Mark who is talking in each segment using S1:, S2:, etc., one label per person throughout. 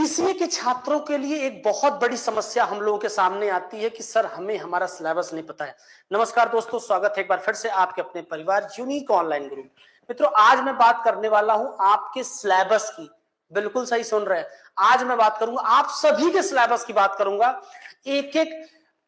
S1: BCA के छात्रों के लिए एक बहुत बड़ी समस्या हम लोगों के सामने आती है कि सर हमें हमारा सिलेबस नहीं पता है। नमस्कार दोस्तों, स्वागत है एक बार फिर से आपके अपने परिवार यूनिक ऑनलाइन ग्रुप। मित्रों, आज मैं बात करने वाला हूं आपके सिलेबस की। बिल्कुल सही सुन रहे हैं। आज मैं बात करूंगा आप सभी के सिलेबस की बात करूंगा। एक एक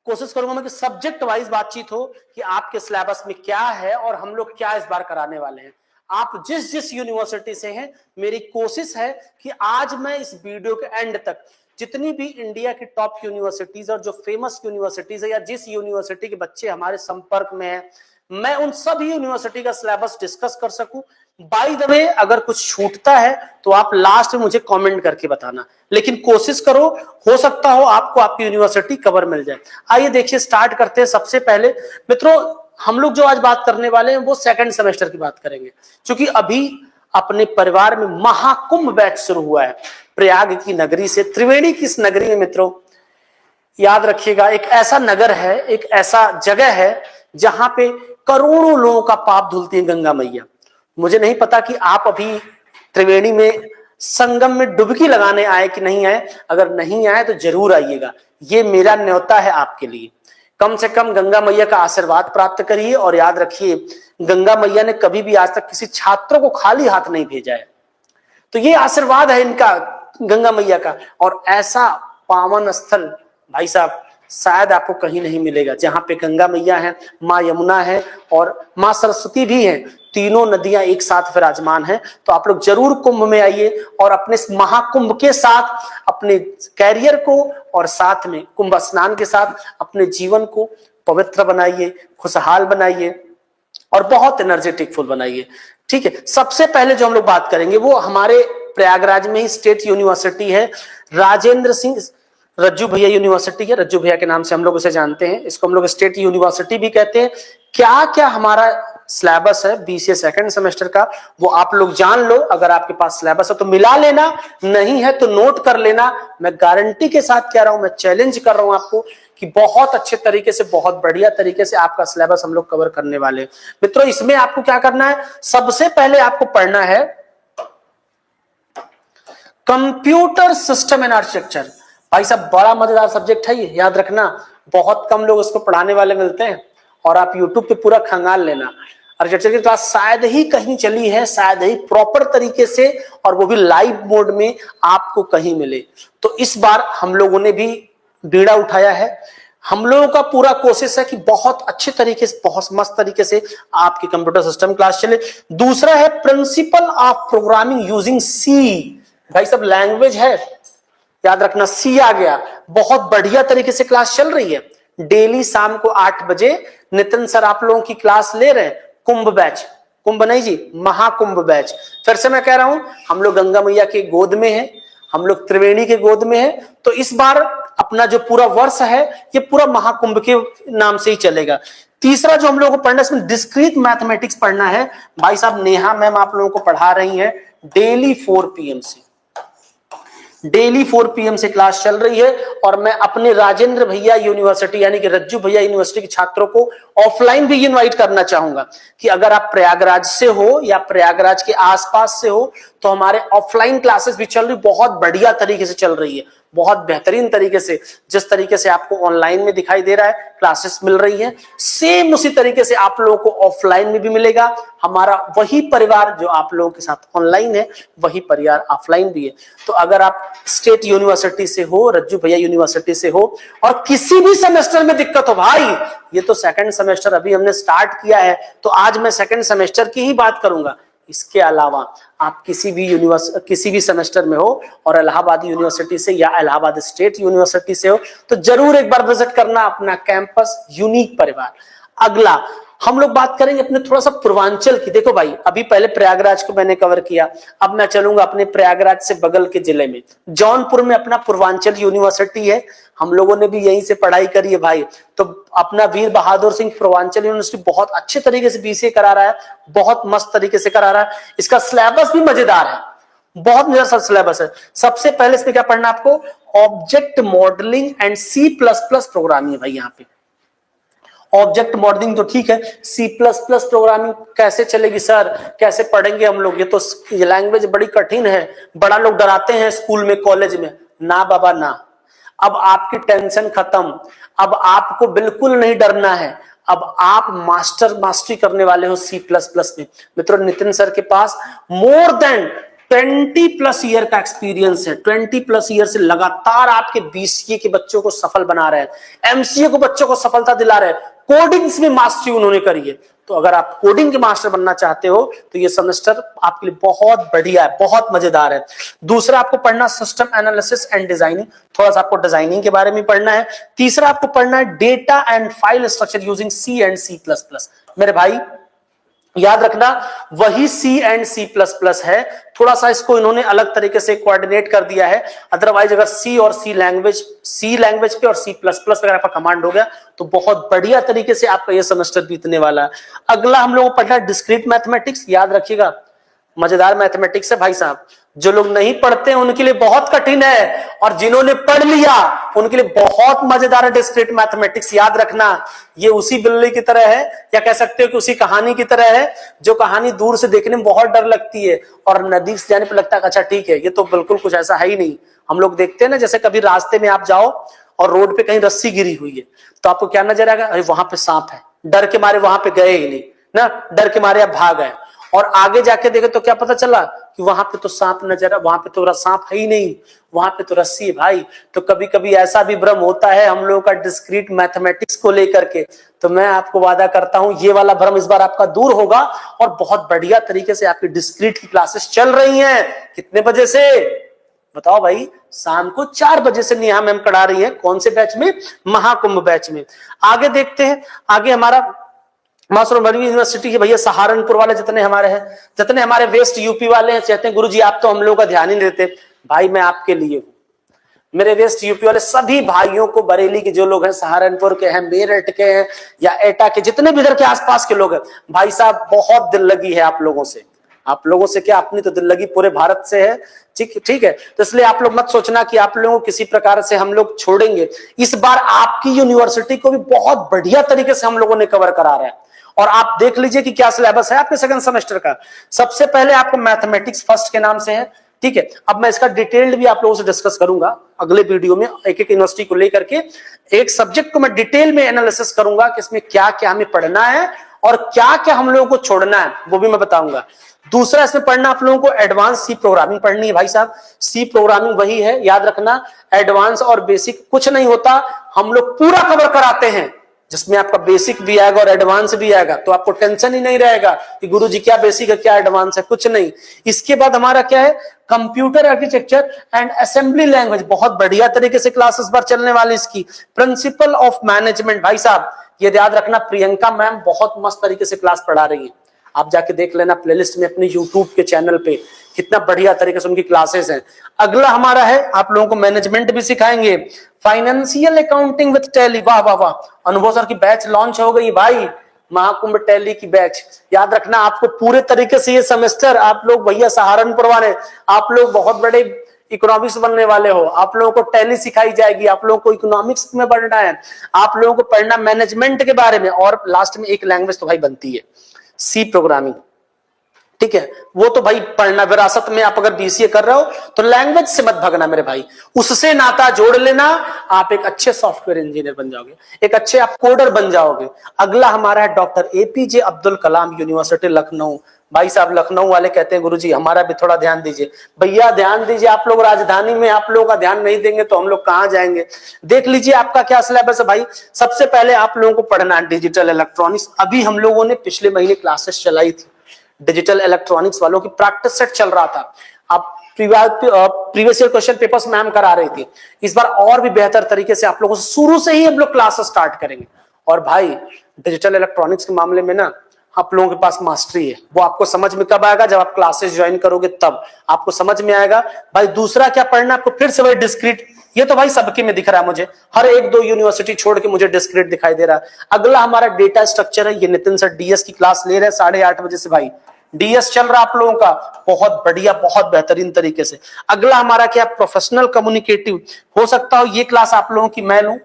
S1: कोशिश करूंगा मैं कि सब्जेक्ट वाइज बातचीत हो कि आपके सिलेबस में क्या है और हम लोग क्या इस बार कराने वाले हैं। आप जिस जिस यूनिवर्सिटी से हैं, मेरी कोशिश है कि आज मैं इस वीडियो के एंड तक जितनी भी इंडिया की टॉप यूनिवर्सिटीज और जो फेमस यूनिवर्सिटीज है या जिस यूनिवर्सिटी के बच्चे हमारे संपर्क में हैं, मैं उन सभी यूनिवर्सिटी का सिलेबस डिस्कस कर सकूं। बाय द वे, अगर कुछ छूटता है तो आप लास्ट में मुझे कमेंट करके बताना, लेकिन कोशिश करो, हो सकता हो आपको आपकी यूनिवर्सिटी कवर मिल जाए। आइए देखिए, स्टार्ट करते हैं। सबसे पहले मित्रों, हम लोग जो आज बात करने वाले हैं वो सेकंड सेमेस्टर की बात करेंगे, क्योंकि अभी अपने परिवार में महाकुंभ बैच शुरू हुआ है प्रयाग की नगरी से। त्रिवेणी की इस नगरी में मित्रों, याद रखिएगा, एक ऐसा नगर है, एक ऐसा जगह है जहां पे करोड़ों लोगों का पाप धुलती है गंगा मैया। मुझे नहीं पता कि आप अभी त्रिवेणी में संगम में डुबकी लगाने आए कि नहीं आए। अगर नहीं आए तो जरूर आइएगा, ये मेरा न्योता है आपके लिए। कम से कम गंगा मैया का आशीर्वाद प्राप्त करिए और याद रखिए, गंगा मैया ने कभी भी आज तक किसी छात्र को खाली हाथ नहीं भेजा है। तो ये आशीर्वाद है इनका, गंगा मैया का। और ऐसा पावन स्थल भाई साहब शायद आपको कहीं नहीं मिलेगा, जहां पे गंगा मैया है, माँ यमुना है और माँ सरस्वती भी है। तीनों नदियां एक साथ विराजमान हैं। तो आप लोग जरूर कुंभ में आइए और अपने महाकुंभ के साथ अपने कैरियर को और साथ में कुंभ स्नान के साथ अपने जीवन को पवित्र बनाइए, खुशहाल बनाइए और बहुत एनर्जेटिक फुल बनाइए। ठीक है, सबसे पहले जो हम लोग बात करेंगे वो हमारे प्रयागराज में ही स्टेट यूनिवर्सिटी है, राजेंद्र सिंह रज्जू भैया यूनिवर्सिटी है। रज्जू भैया के नाम से हम लोग उसे जानते हैं, इसको हम लोग स्टेट यूनिवर्सिटी भी कहते हैं। क्या क्या हमारा सिलेबस है बीसीए सेकंड सेमेस्टर का, वो आप लोग जान लो। अगर आपके पास सिलेबस है तो मिला लेना, नहीं है तो नोट कर लेना। मैं गारंटी के साथ कह रहा हूं, मैं चैलेंज कर रहा हूं आपको कि बहुत अच्छे तरीके से, बहुत बढ़िया तरीके से आपका सिलेबस हम लोग कवर करने वाले हैं। मित्रों, इसमें आपको क्या करना है, सबसे पहले आपको पढ़ना है कंप्यूटर सिस्टम एंड आर्किटेक्चर। भाई साहब, बड़ा मजेदार सब्जेक्ट है ये, याद रखना। बहुत कम लोग इसको पढ़ाने वाले मिलते हैं और आप यूट्यूब पे पूरा खंगाल लेना। आर्किटेक्चर की क्लास शायद ही कहीं चली है, शायद ही प्रॉपर तरीके से, और वो भी लाइव मोड में आपको कहीं मिले। तो इस बार हम लोगों ने भी बीड़ा उठाया है। हम लोगों का पूरा कोशिश है कि बहुत अच्छे तरीके से, बहुत मस्त तरीके से आपकी कंप्यूटर सिस्टम क्लास चले। दूसरा है principle of programming using C. भाई सब लैंग्वेज है, याद रखना, सी आ गया। बहुत बढ़िया तरीके से क्लास चल रही है। डेली शाम को 8 बजे नितिन सर आप लोगों की क्लास ले रहे हैं। कुंभ बैच, कुंभ नहीं जी, महाकुंभ बैच। फिर से मैं कह रहा हूं, हम लोग गंगा मैया के गोद में हैं, हम लोग त्रिवेणी के गोद में हैं। तो इस बार अपना जो पूरा वर्ष है ये पूरा महाकुंभ के नाम से ही चलेगा। तीसरा जो हम लोगों को पढ़ना है, इसमें डिस्क्रीट मैथमेटिक्स पढ़ना है। भाई साहब, नेहा मैम आप लोगों को पढ़ा रही हैं डेली 4 PM से, डेली 4 PM से क्लास चल रही है। और मैं अपने राजेंद्र भैया यूनिवर्सिटी यानी कि रज्जू भैया यूनिवर्सिटी के छात्रों को ऑफलाइन भी इनवाइट करना चाहूंगा कि अगर आप प्रयागराज से हो या प्रयागराज के आसपास से हो तो हमारे ऑफलाइन क्लासेस भी चल रही, बहुत बढ़िया तरीके से चल रही है, बहुत बेहतरीन तरीके से। जिस तरीके से आपको ऑनलाइन में दिखाई दे रहा है क्लासेस मिल रही है, सेम उसी तरीके से आप लोगों को ऑफलाइन में भी मिलेगा। हमारा वही परिवार जो आप लोगों के साथ ऑनलाइन है, वही परिवार ऑफलाइन भी है। तो अगर आप स्टेट यूनिवर्सिटी से हो, रज्जू भैया यूनिवर्सिटी से हो और किसी भी सेमेस्टर में दिक्कत हो, भाई ये तो सेकंड सेमेस्टर अभी हमने स्टार्ट किया है, तो आज मैं सेकंड सेमेस्टर की ही बात करूंगा। इसके अलावा आप किसी भी सेमेस्टर में हो और इलाहाबाद यूनिवर्सिटी से या इलाहाबाद स्टेट यूनिवर्सिटी से हो, तो जरूर एक बार विजिट करना अपना कैंपस यूनिक परिवार। अगला हम लोग बात करेंगे अपने थोड़ा सा पूर्वांचल की। देखो भाई, अभी पहले प्रयागराज को मैंने कवर किया, अब मैं चलूंगा अपने प्रयागराज से बगल के जिले में, जौनपुर में अपना पूर्वांचल यूनिवर्सिटी है। हम लोगों ने भी यहीं से पढ़ाई करी है भाई। तो अपना वीर बहादुर सिंह पूर्वांचल यूनिवर्सिटी बहुत अच्छे तरीके से बीसीए करा रहा है, बहुत मस्त तरीके से करा रहा है। इसका सिलेबस भी मजेदार है, बहुत मजेदार सिलेबस है। सबसे पहले इसमें क्या पढ़ना आपको, object modelling and C++ programming है भाई। यहाँ पे ऑब्जेक्ट मॉडलिंग तो ठीक है, C++ प्रोग्रामिंग कैसे चलेगी सर, कैसे पढ़ेंगे हम लोग, ये तो ये लैंग्वेज बड़ी कठिन है, बड़ा लोग डराते हैं स्कूल में कॉलेज में। ना बाबा ना। अब आपकी टेंशन खत्म, अब आपको बिल्कुल नहीं डरना है। अब आप मास्टरी करने वाले हो C++ में। मित्रों, नितिन सर के पास मोर देन 20+ ईयर का एक्सपीरियंस है। 20+ ईयर से लगातार आपके BCA के बच्चों को सफल बना रहे हैं, MCA को बच्चों को सफलता दिला रहे हैं, कोडिंग्स में मास्टरी उन्होंने करी है। तो अगर आप कोडिंग के मास्टर बनना चाहते हो तो ये सेमेस्टर आपके लिए बहुत बढ़िया है, बहुत मजेदार है। दूसरा आपको पढ़ना सिस्टम एनालिसिस एंड डिजाइनिंग, थोड़ा सा आपको डिजाइनिंग के बारे में पढ़ना है। तीसरा आपको पढ़ना है data and file structure using C and C++। मेरे भाई याद रखना, वही C एंड C++ है, थोड़ा सा इसको इन्होंने अलग तरीके से कोऑर्डिनेट कर दिया है। अदरवाइज अगर C और C लैंग्वेज पे और C++ अगर आपका कमांड हो गया तो बहुत बढ़िया तरीके से आपका ये सेमेस्टर बीतने वाला है। अगला हम लोग को पढ़ना है डिस्क्रीट मैथमेटिक्स। याद रखिएगा, मजेदार मैथमेटिक्स है भाई साहब। जो लोग नहीं पढ़ते हैं उनके लिए बहुत कठिन है, और जिन्होंने पढ़ लिया उनके लिए बहुत मजेदार है डिस्क्रीट मैथमेटिक्स। याद रखना, ये उसी बिल्ली की तरह है, या कह सकते हो कि उसी कहानी की तरह है, जो कहानी दूर से देखने में बहुत डर लगती है और नजदीक से जाने पर लगता है अच्छा ठीक है, ये तो बिल्कुल कुछ ऐसा है ही नहीं। हम लोग देखते हैं ना, जैसे कभी रास्ते में आप जाओ और रोड पे कहीं रस्सी गिरी हुई है तो आपको क्या नजर आएगा, अरे वहां पे सांप है, डर के मारे वहां पे गए ही नहीं ना, डर के मारे आप भाग गए। और आगे जाके देखे तो क्या पता चला कि वहां पे तो सांप नजर है, वहां पे तो सांप है ही नहीं, वहां पे तो रस्सी है भाई। तो कभी कभी ऐसा भी भ्रम होता है हम लोगों का डिस्क्रीट मैथमेटिक्स को लेकर के। तो मैं आपको वादा करता हूं ये वाला भ्रम इस बार आपका दूर होगा, और बहुत बढ़िया तरीके से आपकी डिस्क्रीट की क्लासेस चल रही हैं। कितने बजे से बताओ भाई? शाम को 4 बजे से नेहा मैम करा रही है। कौन से बैच में? महाकुंभ बैच में। आगे देखते हैं, आगे हमारा मास्टर यूनिवर्सिटी है भैया, सहारनपुर वाले जितने हमारे हैं, जितने हमारे वेस्ट यूपी वाले हैं, कहते हैं गुरुजी आप तो हम लोगों का ध्यान ही नहीं देते। भाई मैं आपके लिए हूं, मेरे वेस्ट यूपी वाले सभी भाइयों को, बरेली के जो लोग हैं, सहारनपुर के हैं, मेरठ के हैं, या एटा के, जितने भी इधर के आसपास के लोग हैं, भाई साहब बहुत दिल लगी है आप लोगों से। आप लोगों से क्या, अपनी तो दिल लगी पूरे भारत से है। ठीक है, तो इसलिए आप लोग मत सोचना कि आप लोगों को किसी प्रकार से हम लोग छोड़ेंगे। इस बार आपकी यूनिवर्सिटी को भी बहुत बढ़िया तरीके से हम लोगों ने कवर करा रहा है। और आप देख लीजिए कि क्या सिलेबस है आपके सेकंड सेमेस्टर का। सबसे पहले आपको मैथमेटिक्स फर्स्ट के नाम से है, ठीक है। अब मैं इसका डिटेल्ड भी आप लोगों से डिस्कस करूंगा अगले वीडियो में, एक एक यूनिवर्सिटी को लेकर के एक सब्जेक्ट को मैं डिटेल में एनालिसिस करूंगा कि इसमें क्या क्या हमें पढ़ना है और क्या क्या हम लोगों को छोड़ना है, वो भी मैं बताऊंगा। दूसरा इसमें पढ़ना आप लोगों को एडवांस सी प्रोग्रामिंग पढ़नी है भाई साहब। सी प्रोग्रामिंग वही है, याद रखना, एडवांस और बेसिक कुछ नहीं होता, हम लोग पूरा कवर कराते हैं, जिसमें आपका बेसिक भी आएगा और एडवांस भी आएगा। तो आपको टेंशन ही नहीं रहेगा कि गुरुजी क्या बेसिक है क्या एडवांस है, कुछ नहीं। इसके बाद हमारा क्या है, computer architecture and assembly language, बहुत बढ़िया तरीके से क्लासेस बार चलने वाली इसकी। प्रिंसिपल ऑफ मैनेजमेंट, भाई साहब ये याद रखना, प्रियंका मैम बहुत मस्त तरीके से क्लास पढ़ा रही है, आप जाके देख लेना प्लेलिस्ट में अपने यूट्यूब के चैनल पे, कितना बढ़िया तरीके से उनकी क्लासेस हैं। अगला हमारा है, आप लोगों को मैनेजमेंट भी सिखाएंगे, फाइनेंशियल अकाउंटिंग विद टैली। वाह वाह वाह, अनुभव सर की बैच लॉन्च हो गई भाई, महाकुंभ टैली की बैच। याद रखना आपको पूरे तरीके से ये सेमेस्टर, आप लोग भैया सहारनपुर वाले, आप लोग बहुत बड़े इकोनॉमिक्स बनने वाले हो, आप लोगों को टैली सिखाई जाएगी, आप लोगों को इकोनॉमिक्स में पढ़ना है, आप लोगों को पढ़ना मैनेजमेंट के बारे में, और लास्ट में एक लैंग्वेज तो भाई बनती है सी प्रोग्रामिंग, ठीक है। वो तो भाई पढ़ना, विरासत में आप अगर BCA कर रहे हो तो लैंग्वेज से मत भागना मेरे भाई, उससे नाता जोड़ लेना, आप एक अच्छे सॉफ्टवेयर इंजीनियर बन जाओगे, एक अच्छे आप कोडर बन जाओगे। अगला हमारा है doctor APJ Abdul Kalam university Lucknow. भाई साहब लखनऊ वाले कहते हैं गुरुजी हमारा भी थोड़ा ध्यान दीजिए। भैया ध्यान दीजिए, आप लोग राजधानी में, आप लोगों का ध्यान नहीं देंगे तो हम लोग कहां जाएंगे। देख लीजिए आपका क्या सिलेबस है भाई। सबसे पहले आप लोगों को पढ़ना है डिजिटल इलेक्ट्रॉनिक्स। अभी हम लोगों ने पिछले महीने क्लासेस चलाई थी, डिजिटल इलेक्ट्रॉनिक्स वालों की प्रैक्टिस सेट चल रहा था, आप previous year question papers ma'am करा रही थी। इस बार और भी बेहतर तरीके से आप लोगों से शुरू से ही हम लोग क्लासेस स्टार्ट करेंगे। और भाई डिजिटल इलेक्ट्रॉनिक्स के मामले में ना आप लोगों के पास मास्टरी है, वो आपको समझ में कब आएगा, जब आप क्लासेस ज्वाइन करोगे तब आपको समझ में आएगा। भाई दूसरा क्या पढ़ना आपको, फिर से वही डिस्क्रीट, ये तो भाई सबके में दिख रहा है मुझे, हर एक दो यूनिवर्सिटी छोड़ के मुझे डिस्क्रीट दिखाई दे रहा है। अगला हमारा डेटा स्ट्रक्चर है, ये नितिन सर DS की क्लास ले रहे हैं 8:30 बजे से, भाई DS चल रहा आप लोगों का, बहुत बढ़िया, बहुत बेहतरीन तरीके से। अगला हमारा क्या, प्रोफेशनल कम्युनिकेटिव। हो सकता हो ये क्लास आप लोगों की मैं लूं,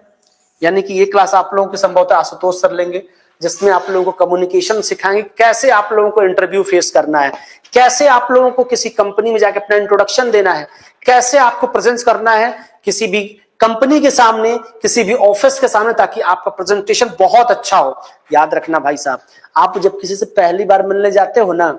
S1: यानी कि ये क्लास आप लोगों की संभवतः आशुतोष सर लेंगे, जिसमें आप लोगों को कम्युनिकेशन सिखाएंगे, कैसे आप लोगों को इंटरव्यू फेस करना है, कैसे आप लोगों को किसी कंपनी में जाकर अपना इंट्रोडक्शन देना है, कैसे आपको प्रेजेंट करना है किसी भी कंपनी के सामने, किसी भी ऑफिस के सामने, ताकि आपका प्रेजेंटेशन बहुत अच्छा हो। याद रखना भाई साहब, आप जब किसी से पहली बार मिलने जाते हो ना,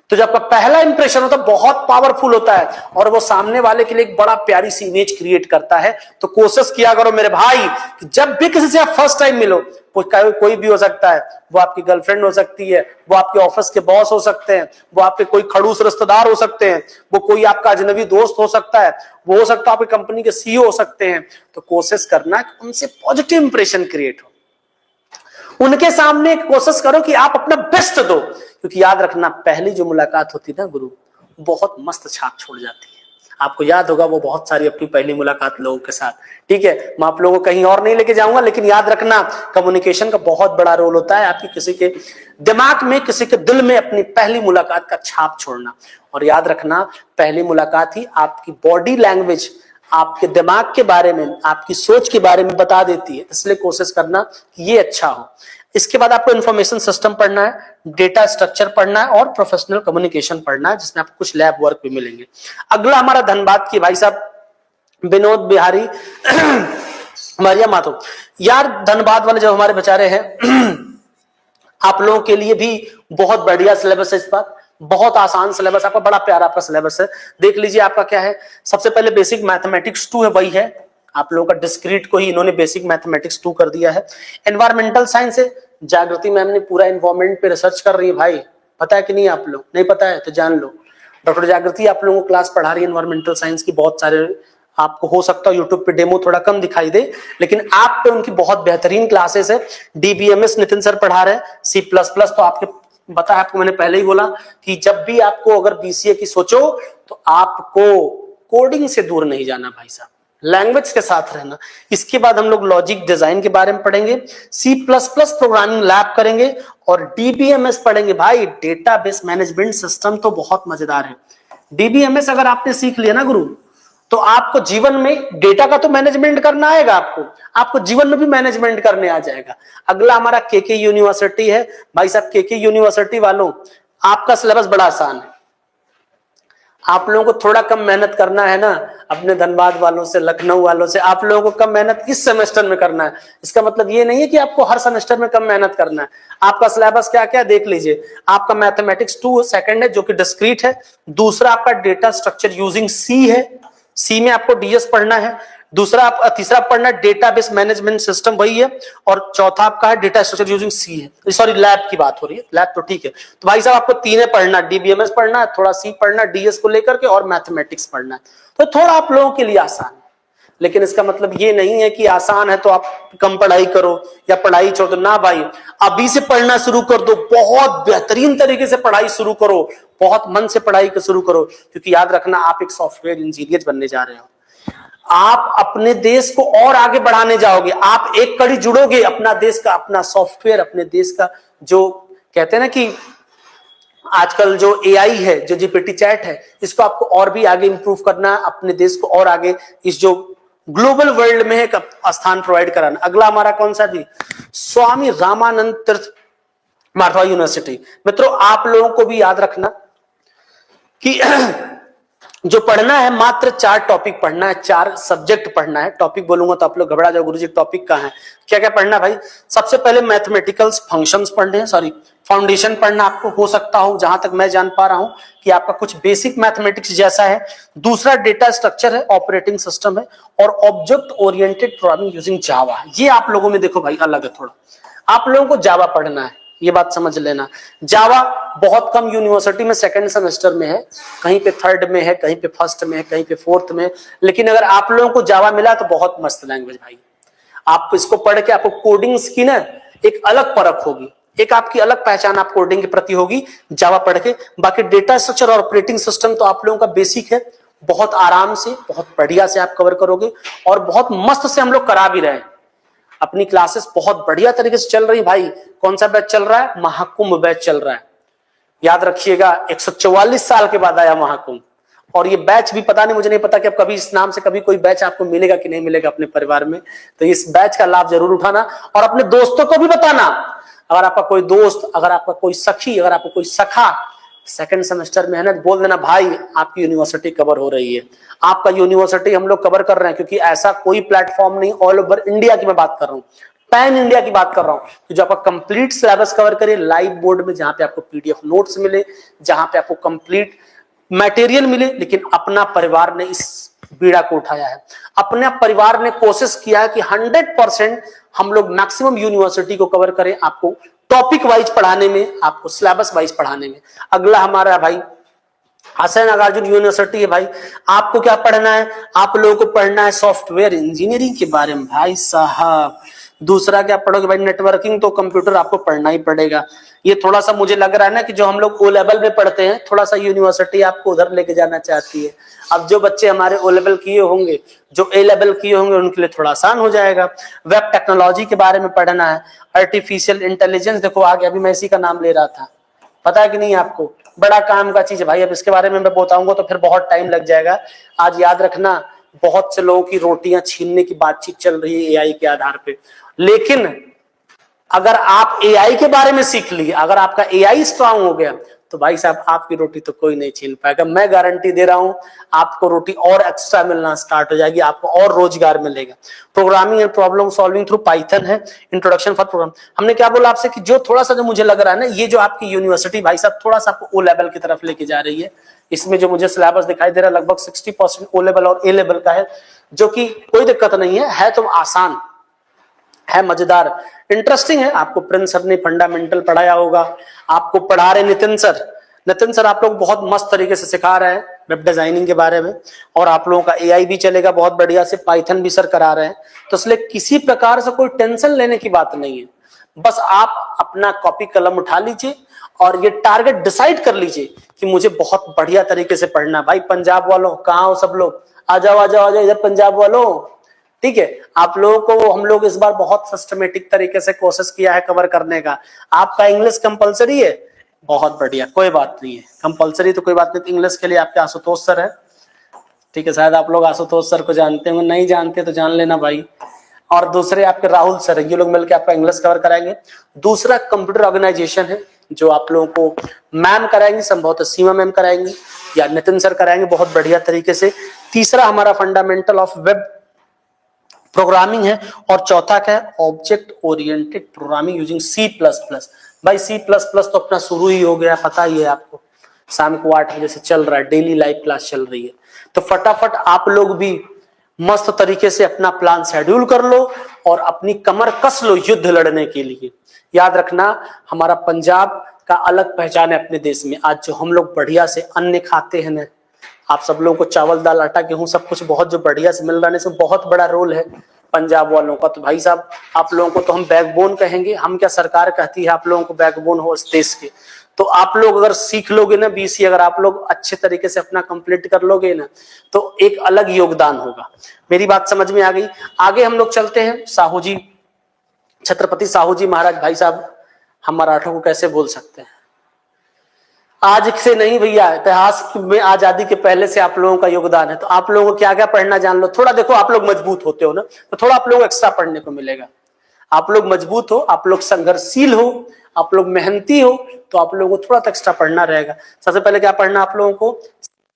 S1: तो जब आपका पहला इंप्रेशन होता है बहुत पावरफुल होता है और वो सामने वाले के लिए एक बड़ा प्यारी सी इमेज क्रिएट करता है। तो कोशिश किया करो मेरे भाई कि जब भी किसी से आप फर्स्ट टाइम मिलो, कोई भी हो सकता है, वो आपकी गर्लफ्रेंड हो सकती है, वो आपके ऑफिस के बॉस हो सकते हैं, वो आपके कोई खड़ूस रिश्तेदार हो सकते हैं, वो कोई आपका अजनबी दोस्त हो सकता है, वो हो सकता है आपकी कंपनी के सीईओ हो सकते हैं। तो कोशिश करना कि उनसे पॉजिटिव इंप्रेशन क्रिएट हो, उनके सामने कोशिश करो कि आप अपना बेस्ट दो, क्योंकि याद रखना पहली जो मुलाकात होती है ना गुरु, बहुत मस्त छाप छोड़ जाती है। आपको याद होगा वो बहुत सारी अपनी पहली मुलाकात लोगों के साथ, ठीक है, मैं आप लोगों को कहीं और नहीं लेके जाऊंगा, लेकिन याद रखना कम्युनिकेशन का बहुत बड़ा रोल होता है आपकी किसी के दिमाग में, किसी के दिल में अपनी पहली मुलाकात का छाप छोड़ना। और याद रखना पहली मुलाकात ही आपकी बॉडी लैंग्वेज, आपके दिमाग के बारे में, आपकी सोच के बारे में बता देती है, इसलिए कोशिश करना कि ये अच्छा हो। इसके बाद आपको इंफॉर्मेशन सिस्टम पढ़ना है, डेटा स्ट्रक्चर पढ़ना है और प्रोफेशनल कम्युनिकेशन पढ़ना है, जिसमें आपको कुछ लैब वर्क भी मिलेंगे। अगला हमारा धनबाद की भाई साहब विनोद बिहारी मारिया माथुर। यार धनबाद वाले जो हमारे बेचारे हैं आप लोगों के लिए भी बहुत बढ़िया सिलेबस है इस बार, बहुत आसान सिलेबस, आपका बड़ा प्यारा आपका सिलेबस है। देख लीजिए आपका क्या है, सबसे पहले बेसिक मैथमेटिक्स 2 है, वही है आप लोगों का डिस्क्रीट को ही इन्होंने बेसिक मैथमेटिक्स 2 कर दिया है। एनवायरमेंटल साइंस है, जागृति मैम ने पूरा एनवायरमेंट पे रिसर्च कर रही है भाई, पता है कि नहीं आप लोग, नहीं पता है तो जान लो। डॉक्टर जागृति आप लोगों को क्लास पढ़ा रही है एनवायरमेंटल साइंस की, बहुत सारे आपको हो सकता है यूट्यूब पे डेमो थोड़ा कम दिखाई दे, लेकिन आप पे उनकी बहुत बेहतरीन क्लासेस है। डीबीएमएस नितिन सर पढ़ा रहे हैं, C++ तो आपके बता है, आपको मैंने पहले ही बोला कि जब भी आपको अगर बीसीए की सोचो तो आपको कोडिंग से दूर नहीं जाना भाई साहब, लैंग्वेज के साथ रहना। इसके बाद हम लोग लॉजिक डिजाइन के बारे में पढ़ेंगे, C++ प्रोग्रामिंग लैब करेंगे और डीबीएमएस पढ़ेंगे। भाई डेटाबेस मैनेजमेंट सिस्टम तो बहुत मजेदार है। डीबीएमएस अगर आपने सीख लिया ना गुरु, तो आपको जीवन में डेटा का तो मैनेजमेंट करना आएगा, आपको जीवन में भी मैनेजमेंट करने आ जाएगा। अगला हमारा केके यूनिवर्सिटी है। भाई साहब केके यूनिवर्सिटी वालों, आपका सिलेबस बड़ा आसान है, आप लोगों को थोड़ा कम मेहनत करना है ना, अपने धनबाद वालों से, लखनऊ वालों से, आप लोगों को कम मेहनत इस सेमेस्टर में करना है। इसका मतलब ये नहीं है कि आपको हर सेमेस्टर में कम मेहनत करना है। आपका सिलेबस क्या क्या देख लीजिए, आपका मैथमेटिक्स 2 सेकंड है जो कि डिस्क्रीट है, दूसरा आपका डेटा स्ट्रक्चर यूजिंग सी है, सी में आपको डीएस पढ़ना है, तीसरा पढ़ना डेटाबेस मैनेजमेंट सिस्टम वही है, और चौथा आपका है डेटा स्ट्रक्चर यूजिंग सी है। सॉरी लैब की बात हो रही है, लैब तो ठीक है। तो भाई साहब आपको तीन पढ़ना, डीबीएमएस पढ़ना है, थोड़ा सी पढ़ना डीएस को लेकर के, और मैथमेटिक्स पढ़ना है। तो थोड़ा आप लोगों के लिए आसान है, लेकिन इसका मतलब ये नहीं है कि आसान है तो आप कम पढ़ाई करो या पढ़ाई छोड़ दो ना भाई, अभी से पढ़ना शुरू कर दो, बहुत बेहतरीन तरीके से पढ़ाई शुरू करो, बहुत मन से पढ़ाई शुरू करो, क्योंकि याद रखना आप एक सॉफ्टवेयर इंजीनियर बनने जा रहे हो, आप अपने देश को और आगे बढ़ाने जाओगे, आप एक कड़ी जुड़ोगे अपना देश का, अपना सॉफ्टवेयर, अपने देश का, जो कहते हैं ना कि आजकल जो एआई है, जो जीपीटी चैट है, इसको आपको और भी आगे इंप्रूव करना, अपने देश को और आगे इस जो ग्लोबल वर्ल्ड में है स्थान प्रोवाइड कराना। अगला हमारा कौन सा भी, स्वामी रामानंद तीर्थ मारवाड़ यूनिवर्सिटी। मित्रों आप लोगों को भी याद रखना कि जो पढ़ना है मात्र 4 टॉपिक पढ़ना है, 4 सब्जेक्ट पढ़ना है। टॉपिक बोलूंगा तो आप लोग घबरा जाओ, गुरुजी टॉपिक कहाँ है, क्या क्या पढ़ना भाई। सबसे पहले मैथमेटिकल फंक्शंस पढ़ने हैं, सॉरी फाउंडेशन पढ़ना आपको, हो सकता हो जहां तक मैं जान पा रहा हूं कि आपका कुछ बेसिक मैथमेटिक्स जैसा है। दूसरा डेटा स्ट्रक्चर है, ऑपरेटिंग सिस्टम है, और object oriented programming using Java. ये आप लोगों में देखो भाई अलग है थोड़ा, आप लोगों को जावा पढ़ना है, ये बात समझ लेना। जावा बहुत कम यूनिवर्सिटी में सेकंड सेमेस्टर में है, कहीं पे थर्ड में है, कहीं पे फर्स्ट में है, कहीं पे फोर्थ में, लेकिन अगर आप लोगों को जावा मिला तो बहुत मस्त लैंग्वेज भाई। आप इसको पढ़ के आपको कोडिंग्स की ना एक अलग परख होगी, एक आपकी अलग पहचान आप कोडिंग के प्रति होगी जावा पढ़ के। बाकी डेटा स्ट्रक्चर और ऑपरेटिंग सिस्टम तो आप लोगों का बेसिक है, बहुत आराम से, बहुत बढ़िया से आप कवर करोगे, और बहुत मस्त से हम लोग करा भी रहे हैं। अपनी क्लासेस बहुत बढ़िया तरीके से चल रही भाई। कौन सा बैच चल रहा है, महाकुंभ बैच चल रहा है, याद रखिएगा 144 साल के बाद आया महाकुंभ। और ये बैच भी पता नहीं, मुझे नहीं पता कि अब कभी इस नाम से कभी कोई बैच आपको मिलेगा कि नहीं मिलेगा अपने परिवार में, तो इस बैच का लाभ जरूर उठाना और अपने दोस्तों को भी बताना। अगर आपका कोई दोस्त, अगर आपका कोई सखी, अगर आपका कोई सखा सेकंड सेमेस्टर में है ना, बोल देना भाई आपकी यूनिवर्सिटी कवर हो रही है, आपका यूनिवर्सिटी हम लोग कवर कर रहे हैं, क्योंकि ऐसा कोई प्लेटफॉर्म नहीं ऑल ओवर इंडिया की मैं बात कर रहा हूँ, पैन इंडिया की बात कर रहा हूँ, कि जो आपका कंप्लीट सिलेबस कवर करे लाइव बोर्ड में, जहां पे आपको पीडीएफ नोट्स मिले, जहां पे आपको कंप्लीट मटेरियल मिले। लेकिन अपना परिवार ने इस बीड़ा को उठाया है, अपने परिवार ने कोशिश किया है कि 100% हम लोग मैक्सिमम यूनिवर्सिटी को कवर करें, आपको टॉपिक वाइज पढ़ाने में, आपको सिलेबस वाइज पढ़ाने में। अगला हमारा भाई हसन नागार्जुन यूनिवर्सिटी है। भाई आपको क्या पढ़ना है, आप लोगों को पढ़ना है सॉफ्टवेयर इंजीनियरिंग के बारे में भाई साहब। दूसरा क्या पढ़ोगे भाई, नेटवर्किंग, तो कंप्यूटर आपको पढ़ना ही पड़ेगा। ये थोड़ा सा मुझे लग रहा है ना कि जो हम लोग ओ लेवल में पढ़ते हैं, थोड़ा सा यूनिवर्सिटी आपको उधर लेके जाना चाहती है। अब जो बच्चे हमारे ओ लेवल किए होंगे, जो ए लेवल किए होंगे, उनके लिए थोड़ा आसान हो जाएगा। वेब टेक्नोलॉजी के बारे में पढ़ना है, आर्टिफिशियल इंटेलिजेंस, देखो आगे अभी मैं इसी का नाम ले रहा था, पता है कि नहीं आपको, बड़ा काम का चीज है भाई। अब इसके बारे में मैं बताऊंगा तो फिर बहुत टाइम लग जाएगा। आज याद रखना, बहुत से लोगों की रोटियां छीनने की बातचीत चल रही है एआई के आधार पे, लेकिन अगर आप एआई के बारे में सीख लिए, अगर आपका एआई स्ट्रांग हो गया, तो भाई साहब आपकी रोटी तो कोई नहीं छीन पाएगा। मैं गारंटी दे रहा हूं, आपको रोटी और एक्स्ट्रा मिलना स्टार्ट हो जाएगी, आपको और रोजगार मिलेगा। Programming and problem solving through Python है, इंट्रोडक्शन फॉर प्रोग्राम। हमने क्या बोला आपसे कि जो थोड़ा सा जो मुझे लग रहा है ना, ये जो आपकी यूनिवर्सिटी भाई साहब थोड़ा सा आपको ओ लेवल की तरफ लेके जा रही है। इसमें जो मुझे सिलेबस दिखाई दे रहा है, लगभग 60% ओ लेवल और ए लेवल का है, जो कि कोई दिक्कत नहीं है तो आसान है, मजेदार, इंटरेस्टिंग है। आपको प्रिंस सर ने फंडामेंटल पढ़ाया होगा, आपको पढ़ा रहे नितिन सर आप लोग बहुत मस्त तरीके से सिखा रहे हैं वेब डिजाइनिंग के बारे में, और आप लोगों का एआई भी चलेगा बहुत बढ़िया से, पाइथन भी सर करा रहे हैं। तो इसलिए किसी प्रकार से कोई टेंशन लेने की बात नहीं है, बस आप अपना कॉपी कलम उठा लीजिए और ये टारगेट डिसाइड कर लीजिए कि मुझे बहुत बढ़िया तरीके से पढ़ना। भाई पंजाब वालों कहाँ हो सब लोग, आ जाओ इधर पंजाब वालों, ठीक है। आप लोगों को हम लोग इस बार बहुत सिस्टमेटिक तरीके से कोशिश किया है कवर करने का। आपका इंग्लिश कंपलसरी है, बहुत बढ़िया, कोई बात नहीं है, कंपलसरी तो कोई बात नहीं। इंग्लिश के लिए आपके आशुतोष सर है, ठीक है, शायद आप लोग आशुतोष सर को जानते होंगे, नहीं जानते तो जान लेना भाई। और दूसरे आपके राहुल सर है, ये लोग मिलकर आपका इंग्लिश कवर कराएंगे। दूसरा कंप्यूटर ऑर्गेनाइजेशन है, जो आप लोगों को मैम कराएंगे, संभवतः सीमा मैम कराएंगी या नितिन सर कराएंगे बहुत बढ़िया तरीके से। तीसरा हमारा फंडामेंटल ऑफ वेब प्रोग्रामिंग है, और चौथा क्या है, object oriented programming using C++। भाई C++ तो अपना शुरू ही हो गया, पता ही है आपको, शाम को 8 बजे से चल रहा है, डेली लाइव क्लास चल रही है। तो फटाफट आप लोग भी मस्त तरीके से अपना प्लान शेड्यूल कर लो और अपनी कमर कस लो युद्ध लड़ने के लिए। याद रखना, हमारा पंजाब का अलग पहचान है अपने देश में। आज जो हम लोग बढ़िया से अन्न खाते हैं ना, आप सब लोगों को चावल दाल आटा गेहूं सब कुछ बहुत जो बढ़िया से मिल रहा है, इसमें बहुत बड़ा रोल है पंजाब वालों का। तो भाई साहब आप लोगों को तो हम बैकबोन कहेंगे, हम क्या सरकार कहती है आप लोगों को बैकबोन हो इस देश के। तो आप लोग अगर सीख लोगे ना बीसी, अगर आप लोग अच्छे तरीके से अपना कंप्लीट कर लोगे ना, तो एक अलग योगदान होगा। मेरी बात समझ में आ गई। आगे हम लोग चलते हैं। साहू जी, छत्रपति साहू जी महाराज, भाई साहब हम मराठों को कैसे बोल सकते हैं, आज से नहीं भैया, इतिहास में आजादी के पहले से आप लोगों का योगदान है। तो आप लोगों को क्या क्या पढ़ना जान लो थोड़ा। देखो आप लोग मजबूत होते हो ना, तो थोड़ा आप लोगों को एक्स्ट्रा पढ़ने को मिलेगा। आप लोग मजबूत हो, आप लोग संघर्षशील हो, आप लोग मेहनती हो, तो आप लोगों को थोड़ा एक्स्ट्रा पढ़ना रहेगा। सबसे पहले क्या पढ़ना आप लोगों को,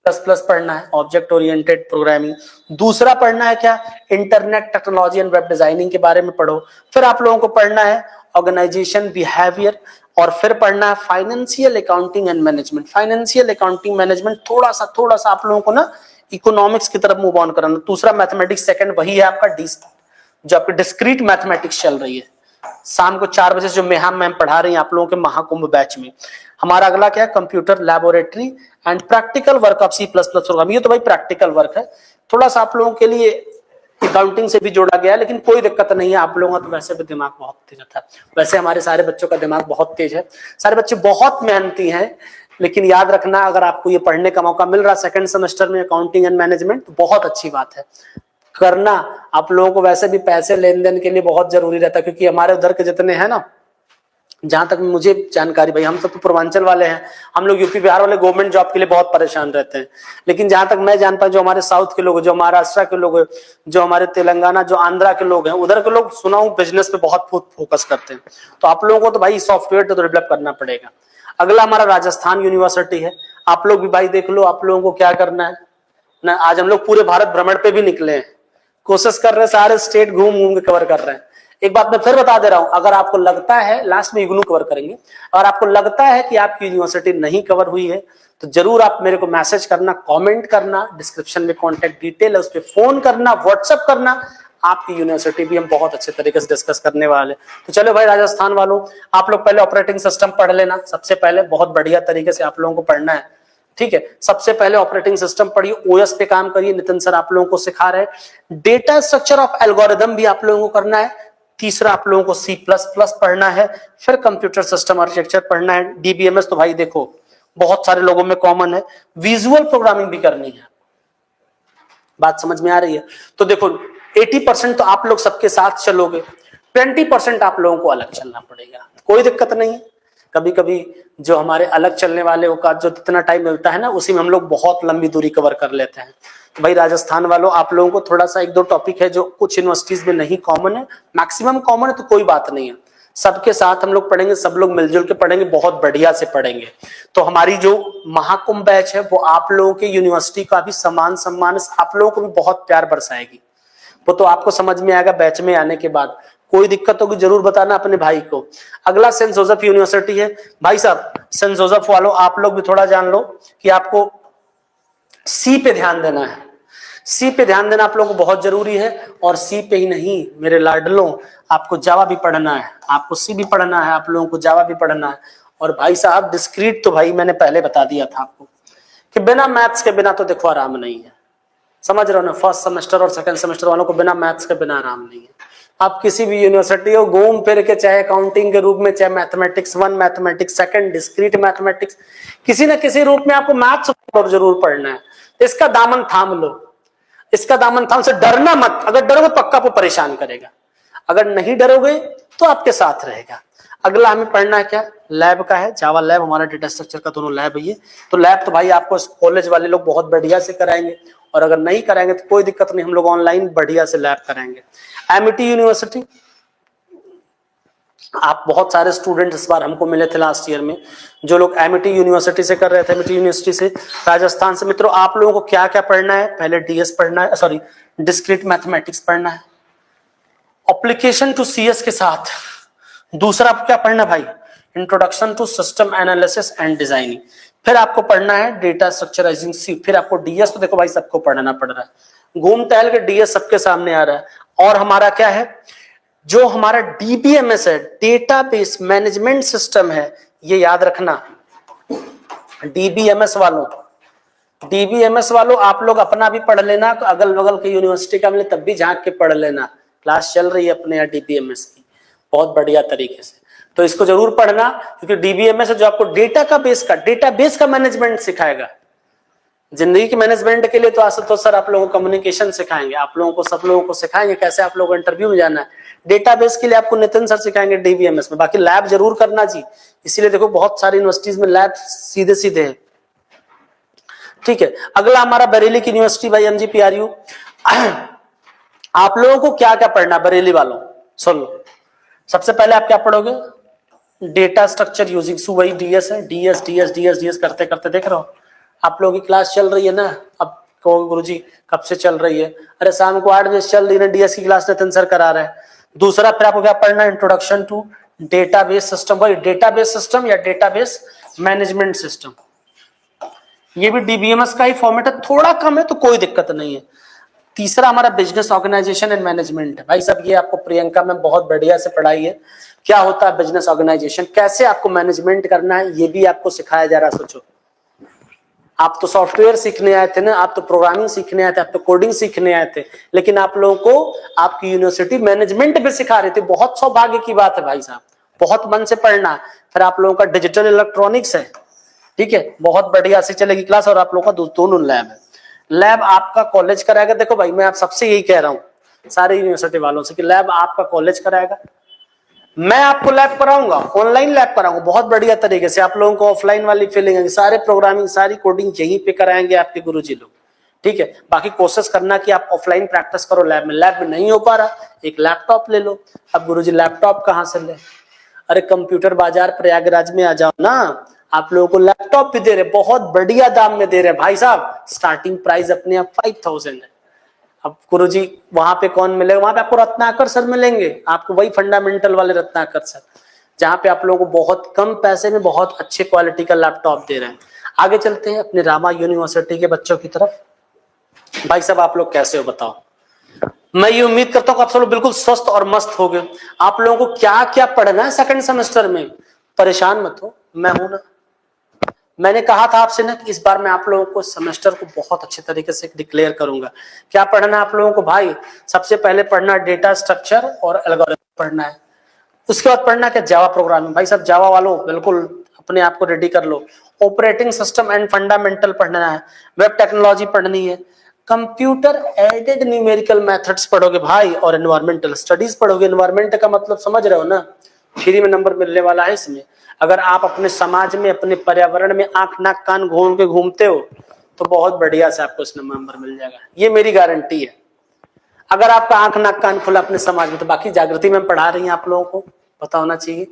S1: C++ पढ़ना है, ऑब्जेक्ट ओरिएंटेड प्रोग्रामिंग। दूसरा पढ़ना है क्या, internet technology and web designing के बारे में पढ़ो। फिर आप लोगों को पढ़ना है ऑर्गेनाइजेशन बिहेवियर, और फिर पढ़ना है financial accounting and management. Financial accounting management थोड़ा सा आप लोगों को ना इकोनॉमिक्स की तरफ मूव ऑन कराना। दूसरा मैथमेटिक्स सेकंड, वही है आपका जो आपकी डिस्क्रीट मैथमेटिक्स चल रही है। शाम को 4 बजे से जो मेहम मैम पढ़ा रही हैं आप लोगों के महाकुंभ बैच में। हमारा अगला क्या है, computer laboratory and practical work of C++ program. ये तो भाई प्रैक्टिकल वर्क है, थोड़ा सा आप लोगों के लिए अकाउंटिंग से भी जोड़ा गया है, लेकिन कोई दिक्कत नहीं है। आप लोगों का तो वैसे भी दिमाग बहुत तेज था, वैसे हमारे सारे बच्चों का दिमाग बहुत तेज है, सारे बच्चे बहुत मेहनती हैं। लेकिन याद रखना, अगर आपको ये पढ़ने का मौका मिल रहा है सेकंड सेमेस्टर में अकाउंटिंग एंड मैनेजमेंट, तो बहुत अच्छी बात है करना। आप लोगों को वैसे भी पैसे लेन देन के लिए बहुत जरूरी रहता है, क्योंकि हमारे उधर के जितने हैं ना, जहां तक मुझे जानकारी, भाई हम सब तो पूर्वांचल वाले हैं, हम लोग यूपी बिहार वाले गवर्नमेंट जॉब के लिए बहुत परेशान रहते हैं। लेकिन जहां तक मैं जानता हूं, जो हमारे साउथ के लोग, जो महाराष्ट्र के लोग, जो हमारे तेलंगाना, जो आंध्रा के लोग हैं, उधर के लोग सुना हूं बिजनेस पे बहुत फोकस करते हैं। तो आप लोगों को तो भाई सॉफ्टवेयर तो डेवलप करना पड़ेगा। अगला हमारा राजस्थान यूनिवर्सिटी है। आप लोग भी भाई देख लो, आप लोगों को क्या करना है ना, आज हम लोग पूरे भारत भ्रमण पे भी निकले हैं, कोशिश कर रहे हैं सारे स्टेट घूम घूम के कवर कर रहे हैं। एक बात मैं फिर बता दे रहा हूं, अगर आपको लगता है, लास्ट में इग्नू कवर करेंगे, अगर आपको लगता है कि आपकी यूनिवर्सिटी नहीं कवर हुई है तो जरूर आप मेरे को मैसेज करना, कमेंट करना, डिस्क्रिप्शन में कॉन्टेक्ट डिटेल है उस पर फोन करना, व्हाट्सएप करना, आपकी यूनिवर्सिटी भी हम बहुत अच्छे तरीके से डिस्कस करने वाले। तो चलो भाई राजस्थान वालों, आप लोग पहले ऑपरेटिंग सिस्टम पढ़ लेना, सबसे पहले बहुत बढ़िया तरीके से आप लोगों को पढ़ना है, ठीक है। सबसे पहले ऑपरेटिंग सिस्टम पढ़िए, ओएस पे काम करिए, नितिन सर आप लोगों को सिखा रहे हैं। डेटा स्ट्रक्चर ऑफ एल्गोरिदम भी आप लोगों को करना है। तीसरा आप लोगों को C++ पढ़ना है, फिर कंप्यूटर सिस्टम आर्किटेक्चर पढ़ना है। डीबीएमएस तो भाई देखो बहुत सारे लोगों में कॉमन है, विजुअल प्रोग्रामिंग भी करनी है। बात समझ में आ रही है? तो देखो 80% तो आप लोग सबके साथ चलोगे, 20% आप लोगों को अलग चलना पड़ेगा, कोई दिक्कत नहीं है। कभी कभी जो हमारे अलग चलने वाले का जो जितना टाइम मिलता है ना, उसी में हम लोग बहुत लंबी दूरी कवर कर लेते हैं। तो भाई राजस्थान वालों, आप लोगों को थोड़ा सा 1-2 टॉपिक है जो कुछ यूनिवर्सिटीज में नहीं कॉमन है, मैक्सिमम कॉमन है, तो कोई बात नहीं है, सबके साथ हम लोग पढ़ेंगे, सब लोग मिलजुल के पढ़ेंगे, बहुत बढ़िया से पढ़ेंगे। तो हमारी जो महाकुंभ बैच है वो आप लोगों के यूनिवर्सिटी का भी सम्मान आप लोगों को भी बहुत प्यार बरसाएगी। वो तो आपको समझ में आएगा बैच में आने के बाद। कोई दिक्कत होगी जरूर बताना अपने भाई को। अगला सेंट जोसेफ यूनिवर्सिटी है। भाई साहब सेंट जोसेफ वालों, आप लोग भी थोड़ा जान लो कि आपको सी पे ध्यान देना है, सी पे ध्यान देना आप लोगों को बहुत जरूरी है। और सी पे ही नहीं मेरे लाडलों, आपको जावा भी पढ़ना है, आपको सी भी पढ़ना है, आप लोगों को जावा भी पढ़ना है। और भाई साहब डिस्क्रीट तो भाई मैंने पहले बता दिया था आपको कि बिना मैथ्स के बिना तो देखो आराम नहीं है, समझ रहे हो ना। फर्स्ट सेमेस्टर और सेकंड सेमेस्टर वालों को बिना मैथ्स के बिना आराम नहीं है। आप किसी भी यूनिवर्सिटी हो घूम फिर के, चाहे अकाउंटिंग के रूप में, चाहे मैथमेटिक्स 1, मैथमेटिक्स 2, डिस्क्रीट मैथमेटिक्स, किसी न किसी रूप में आपको मैथ्स जरूर पढ़ना है। इसका दामन थाम लो, इसका दामन थाम से डरना मत। अगर डरोगे पक्का को परेशान करेगा, अगर नहीं डरोगे तो आपके साथ रहेगा। अगला हमें पढ़ना है क्या, लैब का है, जावा लैब, हमारा डेटा स्ट्रक्चर का दोनों लैब है ये। तो लैब तो भाई आपको कॉलेज वाले लोग बहुत बढ़िया से कराएंगे, और अगर नहीं कराएंगे तो कोई दिक्कत नहीं, हम लोग ऑनलाइन बढ़िया से लैब कराएंगे। एमिटी यूनिवर्सिटी, आप बहुत सारे स्टूडेंट इस बार हमको मिले थे लास्ट ईयर में, जो लोग एमिटी यूनिवर्सिटी से कर रहे थे, एमिटी यूनिवर्सिटी से, राजस्थान से। मित्रों आप लोगों को क्या क्या पढ़ना है, पहले डीएस पढ़ना है, सॉरी डिस्क्रीट मैथमेटिक्स पढ़ना है एप्लीकेशन टू सीएस के साथ। दूसरा आपको क्या पढ़ना भाई, introduction to system analysis and designing. फिर आपको पढ़ना है डेटा स्ट्रक्चराइजिंग सी। फिर आपको डीएस तो देखो भाई सबको पढ़ना पड़ रहा है, घूम टहल के डीएस सबके सामने आ रहा है। और हमारा क्या है, जो हमारा डीबीएमएस है, डेटाबेस मैनेजमेंट सिस्टम है, ये याद रखना। डीबीएमएस वालों आप लोग अपना भी पढ़ लेना, अगल बगल के यूनिवर्सिटी का मिले तब भी झांक के पढ़ लेना। क्लास चल रही है अपने यहाँ डीबीएमएस की बहुत बढ़िया तरीके से, तो इसको जरूर पढ़ना, क्योंकि डीबीएमएस है जो आपको डेटाबेस का मैनेजमेंट सिखाएगा। जिंदगी के मैनेजमेंट के लिए तो आशुतोष सर आप लोगों को कम्युनिकेशन सिखाएंगे, आप लोगों को सब लोगों को सिखाएंगे कैसे आप लोगों को इंटरव्यू में जाना है। डेटाबेस के लिए आपको नितिन सर सिखाएंगे डीबीएमएस में। बाकी लैब जरूर करना जी, इसीलिए देखो बहुत सारी यूनिवर्सिटीज में लैब सीधे सीधे है, ठीक है। अगला हमारा बरेली की यूनिवर्सिटी भाई MGPRU। आप लोगों को क्या क्या पढ़ना बरेली वालों, सुन लो। सबसे पहले आप क्या पढ़ोगे, डेटा स्ट्रक्चर यूजिंग सू, वही डीएस है, डीएस करते करते देख रहे हो आप लोगों की क्लास चल रही है ना। अब कहोगे गुरुजी कब से चल रही है, अरे शाम को 8 बजे चल रही है, डीएस की क्लास नितिन सर करा रहा है। दूसरा फिर आपको क्या पढ़ना है, इंट्रोडक्शन टू डेटाबेस सिस्टम, वही डेटाबेस सिस्टम या डेटाबेस मैनेजमेंट सिस्टम। ये भी डीबीएमएस का ही फॉर्मेट है, थोड़ा कम है तो कोई दिक्कत नहीं है। तीसरा हमारा बिजनेस ऑर्गेनाइजेशन एंड मैनेजमेंट है। भाई सब ये आपको प्रियंका में बहुत बढ़िया से पढ़ाई है, क्या होता है बिजनेस ऑर्गेनाइजेशन, कैसे आपको मैनेजमेंट करना है, ये भी आपको सिखाया जा रहा है। सोचो आप तो सॉफ्टवेयर सीखने आए थे ना, आप तो प्रोग्रामिंग सीखने आए थे, आप तो कोडिंग सीखने आए थे, लेकिन आप लोगों को आपकी यूनिवर्सिटी मैनेजमेंट भी सिखा रही थी। बहुत सौभाग्य की बात है भाई साहब, बहुत मन से पढ़ना। फिर आप लोगों का डिजिटल इलेक्ट्रॉनिक्स है, ठीक है, बहुत बढ़िया से चलेगी क्लास। और आप लोगों का दोनों लैब है, लैब आपका कॉलेज कराएगा। देखो भाई मैं आप सबसे यही कह रहा हूँ सारे यूनिवर्सिटी वालों से कि लैब आपका कॉलेज कराएगा, मैं आपको लैब कराऊंगा, ऑनलाइन लैब कराऊंगा बहुत बढ़िया तरीके से। आप लोगों को ऑफलाइन वाली फीलिंग है, सारे प्रोग्रामिंग सारी कोडिंग यहीं पे कराएंगे आपके गुरुजी लोग, ठीक है। बाकी कोशिश करना कि आप ऑफलाइन प्रैक्टिस करो, लैब में नहीं हो पा रहा एक लैपटॉप ले लो। अब गुरुजी लैपटॉप कहाँ से ले, अरे कंप्यूटर बाजार प्रयागराज में आ जाओ ना, आप लोगों को लैपटॉप भी दे रहे, बहुत बढ़िया दाम में दे रहे भाई साहब। स्टार्टिंग प्राइस अपने आप 5000 है। अब गुरुजी वहां पे कौन मिलेगा? वहां पे आपको रत्नाकर सर मिलेंगे, आपको वही फंडामेंटल वाले रत्नाकर सर, जहां पे आप लोगों को बहुत कम पैसे में बहुत अच्छे क्वालिटी का लैपटॉप दे रहे हैं। आगे चलते हैं अपने रामा यूनिवर्सिटी के बच्चों की तरफ। भाई साहब आप लोग कैसे हो बताओ? मैं ये उम्मीद करता हूँ कि आप सब लोग बिल्कुल स्वस्थ और मस्त हो गए। आप लोगों को क्या क्या पढ़ना है सेकंड सेमेस्टर में, परेशान मत हो, मैं हूं ना। मैंने कहा था आपसे ना कि इस बार मैं आप लोगों को सेमेस्टर को बहुत अच्छे तरीके से डिक्लेयर करूंगा। क्या पढ़ना है आप लोगों को भाई? सबसे पहले पढ़ना डेटा स्ट्रक्चर और एल्गोरिथम पढ़ना है। उसके बाद पढ़ना क्या? Java programming. भाई साहब जावा वालों बिल्कुल अपने आप को रेडी कर लो। ऑपरेटिंग सिस्टम एंड फंडामेंटल पढ़ना है। वेब टेक्नोलॉजी पढ़नी है। कंप्यूटर एडेड न्यूमेरिकल मेथड्स पढ़ोगे भाई, और एनवायरमेंटल स्टडीज पढ़ोगे। एनवायरमेंट का मतलब समझ रहे हो ना? फ्री में नंबर मिलने वाला है इसमें। अगर आप अपने समाज में अपने पर्यावरण में आंख नाक कान घूम के घूमते हो तो बहुत बढ़िया से आपको इसमें नंबर मिल जाएगा, ये मेरी गारंटी है। अगर आपका आंख नाक कान खुला अपने समाज में, तो बाकी जागृति में पढ़ा रही हैं आप लोगों को पता होना चाहिए।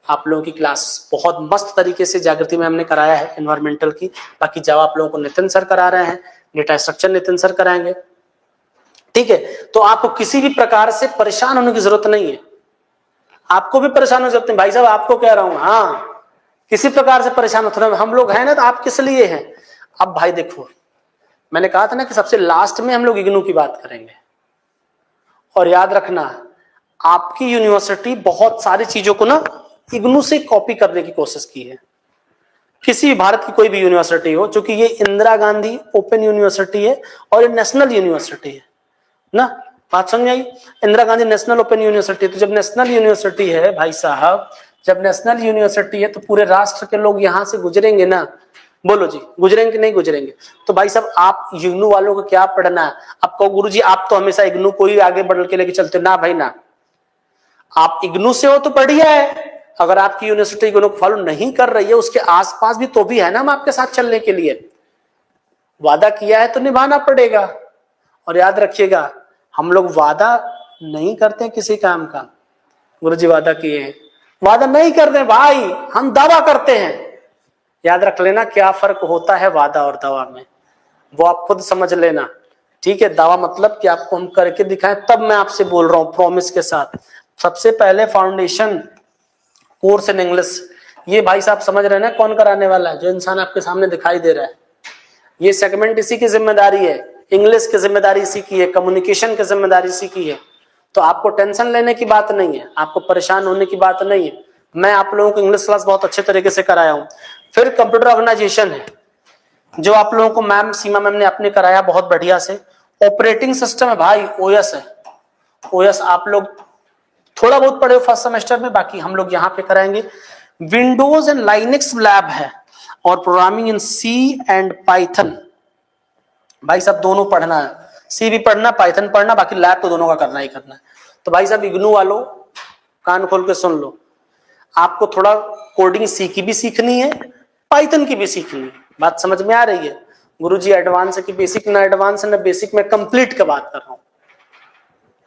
S1: आप लोगों की क्लास बहुत मस्त तरीके से जागृति में हमने कराया है एनवायरमेंटल की। बाकी जावा आप लोगों को नितिन सर करा रहे हैं, डेटा स्ट्रक्चर नितिन सर कराएंगे, ठीक है। तो आपको किसी भी प्रकार से परेशान होने की जरूरत नहीं है। आपको भी परेशान हो सकते हैं भाई साहब, आपको कह रहा हूं, हाँ किसी प्रकार से परेशान होते हैं। हम लोग हैं ना, तो आप किस लिए हैं? अब भाई देखो, मैंने कहा था ना कि सबसे लास्ट में हम लोग इग्नू की बात करेंगे। और याद रखना, आपकी यूनिवर्सिटी बहुत सारी चीजों को ना इग्नू से कॉपी करने की कोशिश की है। किसी भी भारत की कोई भी यूनिवर्सिटी हो, क्योंकि ये इंदिरा गांधी ओपन यूनिवर्सिटी है और ये नेशनल यूनिवर्सिटी है ना, बात समझ आई? Indira Gandhi national open university. तो जब नेशनल यूनिवर्सिटी है भाई साहब, जब नेशनल यूनिवर्सिटी है तो पूरे राष्ट्र के लोग यहां से गुजरेंगे ना। बोलो जी, गुजरेंगे कि नहीं गुजरेंगे? तो भाई साहब आप इग्नू वालों को क्या पढ़ना है? आप कहो गुरुजी आप तो हमेशा इग्नू को ही आगे बढ़ के लेके चलते हो। ना भाई ना, आप इग्नू से हो तो बढ़िया है। अगर आपकी यूनिवर्सिटी इग्नू को फॉलो नहीं कर रही है, उसके आसपास भी तो भी है ना हम आपके साथ चलने के लिए। वादा किया है तो निभाना पड़ेगा। और याद रखिएगा, हम लोग वादा नहीं करते किसी काम का। गुरुजी वादा किए हैं, वादा नहीं करते भाई, हम दावा करते हैं। याद रख लेना क्या फर्क होता है वादा और दावा में, वो आप खुद समझ लेना, ठीक है। दावा मतलब कि आपको हम करके दिखाएं, तब मैं आपसे बोल रहा हूं प्रॉमिस के साथ। सबसे पहले फाउंडेशन कोर्स इन इंग्लिश, ये भाई साहब समझ रहे हैं ना कौन कराने वाला है? जो इंसान आपके सामने दिखाई दे रहा है, ये सेगमेंट इसी की जिम्मेदारी है। इंग्लिश की जिम्मेदारी इसी की है, कम्युनिकेशन की जिम्मेदारी इसी की है। तो आपको टेंशन लेने की बात नहीं है, आपको परेशान होने की बात नहीं है। मैं आप लोगों को इंग्लिश क्लास बहुत अच्छे तरीके से कराया हूं। फिर कंप्यूटर ऑर्गेनाइजेशन है, जो आप लोगों को मैम सीमा मैम ने अपने कराया बहुत बढ़िया से। ऑपरेटिंग सिस्टम है भाई, ओएस है। ओएस आप लोग थोड़ा बहुत पढ़े हो फर्स्ट सेमेस्टर में, बाकी हम लोग यहाँ पे कराएंगे। विंडोज एंड लाइनेक्स लैब है, और programming in C and Python. भाई साहब दोनों पढ़ना है, सी भी पढ़ना, पाइथन पढ़ना, बाकी लैब तो दोनों का करना ही करना है। तो भाई साहब इग्नू वालों कान खोल के सुन लो, आपको थोड़ा कोडिंग सी की भी सीखनी है, पाइथन की भी सीखनी है। बात समझ में आ रही है? गुरुजी एडवांस की बेसिक ना एडवांस ना बेसिक, में कंप्लीट की बात कर रहा हूं।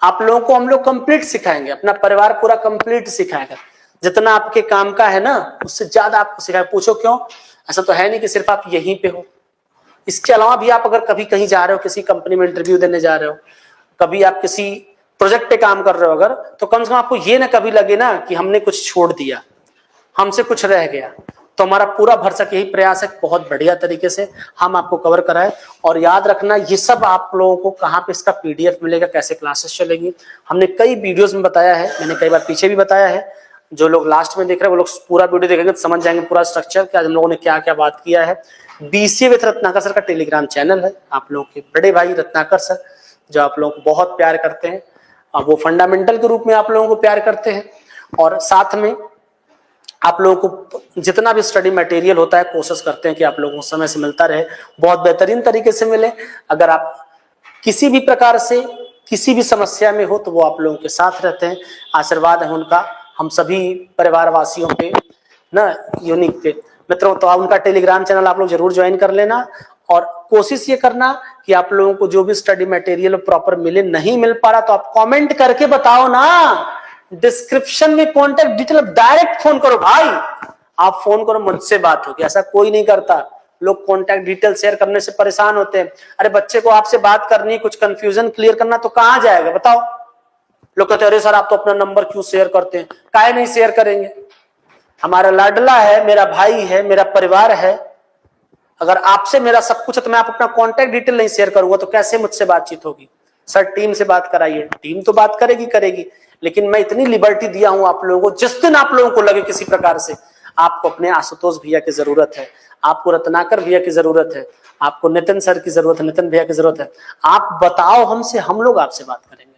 S1: आप लोगों को हम लोग कंप्लीट सिखाएंगे, अपना परिवार पूरा कंप्लीट सिखाएगा। जितना आपके काम का है ना, उससे ज्यादा आपको सिखाएगा। पूछो क्यों? ऐसा तो है नहीं कि सिर्फ आप यहीं पे हो, इसके अलावा भी आप अगर कभी कहीं जा रहे हो, किसी कंपनी में इंटरव्यू देने जा रहे हो, कभी आप किसी प्रोजेक्ट पे काम कर रहे हो अगर, तो कम से कम आपको ये ना कभी लगे ना कि हमने कुछ छोड़ दिया, हमसे कुछ रह गया। तो हमारा पूरा भरसक यही प्रयास है, बहुत बढ़िया तरीके से हम आपको कवर कराएं। और याद रखना, ये सब आप लोगों को कहाँ पे इसका पीडीएफ मिलेगा, कैसे क्लासेस चलेगी, हमने कई वीडियोस में बताया है, मैंने कई बार पीछे भी बताया है। जो लोग लास्ट में देख रहे हैं वो लोग पूरा वीडियो देखेंगे तो समझ जाएंगे पूरा स्ट्रक्चर, क्या हम लोगों ने क्या क्या बात किया है। बीसीए विद रत्नाकर सर का टेलीग्राम चैनल है, आप लोगों के बड़े भाई रत्नाकर सर जो आप लोगों को बहुत प्यार करते हैं, अब वो फंडामेंटल के रूप में आप लोगों को प्यार करते हैं। और साथ में आप लोगों को जितना भी स्टडी मटेरियल होता है कोशिश करते हैं कि आप लोगों को समय से मिलता रहे, बहुत बेहतरीन तरीके से मिले। अगर आप किसी भी प्रकार से किसी भी समस्या में हो तो वो आप लोगों के साथ रहते हैं, आशीर्वाद है उनका हम सभी परिवार वासियों पे ना, यूनिक पे। मित्रों तो उनका टेलीग्राम चैनल आप लोग जरूर ज्वाइन कर लेना, और कोशिश ये करना कि आप लोगों को जो भी स्टडी मटेरियल प्रॉपर मिले, नहीं मिल पा रहा तो आप कमेंट करके बताओ ना, डिस्क्रिप्शन में कॉन्टेक्ट डिटेल, डायरेक्ट फोन करो भाई, आप फोन करो मुझसे बात होगी, ऐसा कोई नहीं करता। लोग कॉन्टैक्ट डिटेल शेयर करने से परेशान होते हैं। अरे बच्चे को आपसे बात करनी, कुछ कंफ्यूजन क्लियर करना, तो कहां जाएगा बताओ। लोग कहते हैं अरे सर आप तो अपना नंबर क्यों शेयर करते हैं। काहे नहीं शेयर करेंगे, हमारा लाडला है, मेरा भाई है, मेरा परिवार है। अगर आपसे मेरा सब कुछ है तो मैं आप अपना कॉन्टैक्ट डिटेल नहीं शेयर करूंगा तो कैसे मुझसे बातचीत होगी। सर टीम से बात कराइए, टीम तो बात करेगी, लेकिन मैं इतनी लिबर्टी दिया हूं आप लोगों को, जिस दिन आप लोगों को लगे किसी प्रकार से आपको अपने आशुतोष भैया की जरूरत है, आपको रत्नाकर भैया की जरूरत है, आपको नितिन सर की जरूरत है, नितिन भैया की जरूरत है, आप बताओ हमसे, हम लोग आपसे बात करेंगे।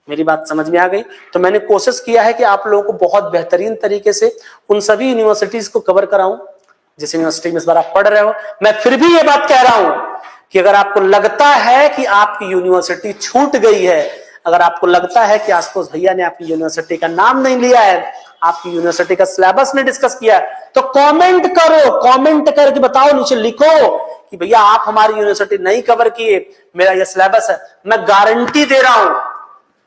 S1: मेरी बात समझ में आ गई। तो मैंने कोशिश किया है कि आप लोगों को बहुत बेहतरीन तरीके से उन सभी यूनिवर्सिटीज को कवर कराऊं जिस यूनिवर्सिटी में इस बार आप पढ़ रहे हो। मैं फिर भी ये बात कह रहा हूं कि अगर आपको लगता है कि आपकी यूनिवर्सिटी छूट गई है, अगर आपको लगता है कि आशुतोष भैया ने आपकी यूनिवर्सिटी का नाम नहीं लिया है, आपकी यूनिवर्सिटी का सिलेबस नहीं डिस्कस किया है, तो कमेंट करो, कमेंट करके बताओ, नीचे लिखो कि भैया आप हमारी यूनिवर्सिटी नहीं कवर किए, मेरा ये सिलेबस है। मैं गारंटी दे रहा हूं,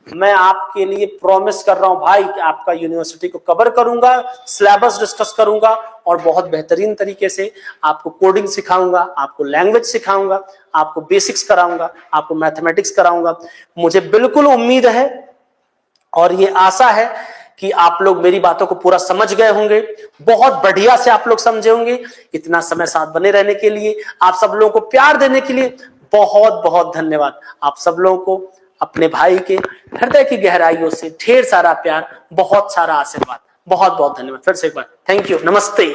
S1: मैं आपके लिए प्रॉमिस कर रहा हूं भाई कि आपका यूनिवर्सिटी को कवर करूंगा, सिलेबस डिस्कस करूंगा और बहुत बेहतरीन तरीके से आपको कोडिंग सिखाऊंगा, आपको लैंग्वेज सिखाऊंगा, आपको बेसिक्स कराऊंगा, आपको मैथमेटिक्स कराऊंगा। मुझे बिल्कुल उम्मीद है और ये आशा है कि आप लोग मेरी बातों को पूरा समझ गए होंगे, बहुत बढ़िया से आप लोग समझे होंगे। इतना समय साथ बने रहने के लिए, आप सब लोगों को प्यार देने के लिए बहुत बहुत धन्यवाद। आप सब लोगों को अपने भाई के हृदय की गहराइयों से ढेर सारा प्यार, बहुत सारा आशीर्वाद, बहुत बहुत धन्यवाद। फिर से एक बार थैंक यू, नमस्ते।